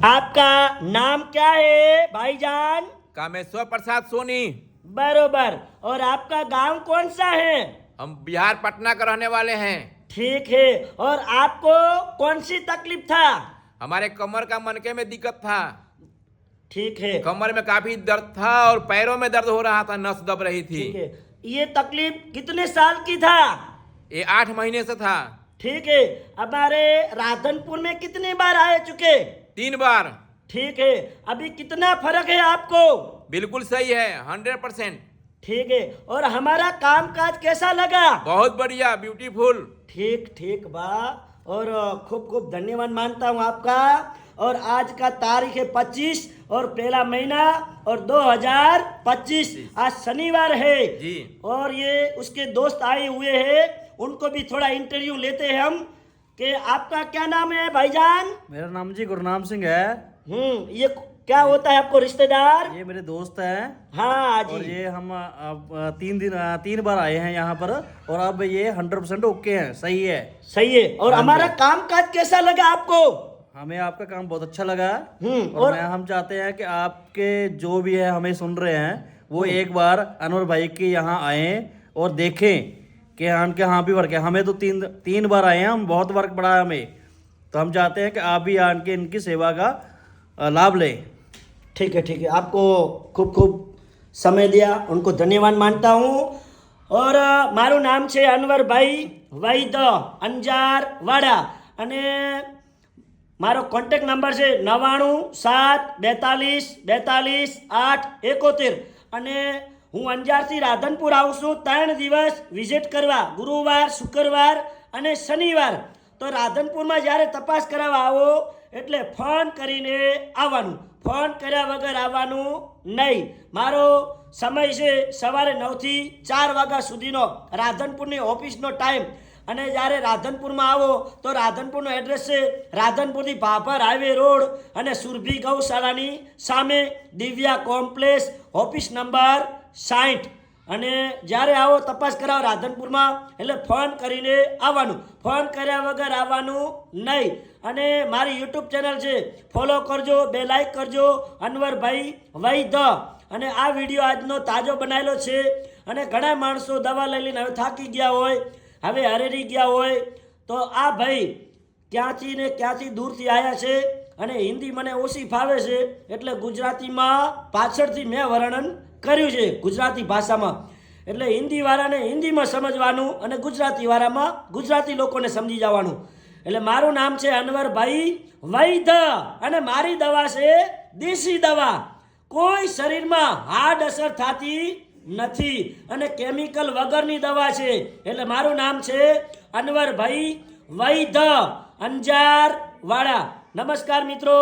आपका नाम क्या है भाईजान? कामेश्वर प्रसाद सोनी। बरोबर। और आपका गांव कौन सा है? हम बिहार पटना का रहने वाले हैं। ठीक है। और आपको कौन सी तकलीफ था? हमारे कमर का मनके में दिक्कत था। ठीक है। कमर में काफी दर्द था और पैरों में दर्द हो रहा था, नस दब रही थी। ठीक है। ये तकलीफ कितने साल की था? ये 8 महीने से था। ठीक है। हमारे राधनपुर में कितनी बार आए चुके? 3 बार। ठीक है। अभी कितना फर्क है आपको? बिल्कुल सही है, 100%। ठीक है। और हमारा कामकाज कैसा लगा? बहुत बढ़िया, ब्यूटीफुल। ठीक ठीक वाह। और खूब खूब धन्यवाद मानता हूँ आपका। और आज का तारीख है 25 और पहला महीना और 2025। आज शनिवार है जी। और ये उसके दोस्त आए हुए हैं, उनको भी थोड़ा इंटरव्यू लेते हैं हम। कि आपका क्या नाम है भाईजान? मेरा नाम जी गुरनाम सिंह है। ये क्या होता है आपको रिश्तेदार? ये मेरे दोस्त हैं। हाँ और जी। ये हम अब 3 बार आए हैं यहाँ पर। और अब ये 100% ओके हैं, सही है। सही है। और हाँ हमारा जी। कामकाज कैसा लगा आपको? हमें आपका काम बहुत अच्छा लगा। और हम चाहते हैं कि आपके जो भी है हमें सुन रहे हैं वो एक बार अनवर भाई के यहाँ आए और देखें कि उनके यहाँ भी वर्क है। हमें तो तीन बार आए हैं, हम बहुत वर्क पड़ा है हमें। तो हम चाहते हैं कि आप भी आके इनकी सेवा का लाभ लें। ठीक है ठीक है। आपको खूब खूब समय दिया, उनको धन्यवाद मानता हूँ। और મારું નામ છે અનવરભાઈ વૈદ અંજાર વાડા અને મારો કોન્ટેક્ટ નંબર છે 9972424871 અને હું અંજારથી રાધનપુર આવું છું 3 દિવસ વિઝિટ કરવા, ગુરુવાર, શુક્રવાર અને શનિવાર। તો રાધનપુરમાં જ્યારે તપાસ કરાવવા આવો એટલે ફોન કરીને આવવાનું, ફોન કર્યા વગર આવવાનું નહીં। મારો સમય છે સવારે 9 થી 4 વાગ્યા સુધીનો રાધનપુરની ઓફિસનો ટાઈમ। અને જ્યારે રાધનપુરમાં આવો તો રાધનપુરનો એડ્રેસ છે રાધનપુરથી ભાભર હાઈવે રોડ અને સુરભી ગૌશાળાની સામે દિવ્યા કોમ્પ્લેક્સ, ઓફિસ નંબર 60। અને જ્યારે આવો તપાસ કરાવો રાધનપુરમાં એટલે ફોન કરીને આવવાનું, ફોન કર્યા વગર આવવાનું નહીં। અને મારી યુટ્યુબ ચેનલ છે, ફોલો કરજો, બે લાઈક કરજો, અનવરભાઈ વૈદ। અને આ વિડીયો આજનો તાજો બનાવેલો છે। અને ઘણા માણસો દવા લઈ લઈને હવે થાકી ગયા હોય, હવે હરેરી ગયા હોય, તો આ ભાઈ ક્યાંથી ને ક્યાંથી દૂરથી આવ્યા છે અને હિન્દી મને ઓછી ફાવે છે એટલે ગુજરાતીમાં પાછળથી મેં વર્ણન કર્યું છે ગુજરાતી ભાષામાં। એટલે હિન્દીવાળાને હિન્દીમાં સમજવાનું અને ગુજરાતીવાળામાં ગુજરાતી લોકોને સમજી જવાનું। એટલે મારું નામ છે અનવરભાઈ વૈદ અને મારી દવા છે દેશી દવા। કોઈ શરીરમાં હાર્ડ અસર થતી નથી અને કેમિકલ વગરની દવા છે। એટલે મારું નામ છે અનવરભાઈ વૈદ અંજાર વાડા। નમસ્કાર મિત્રો।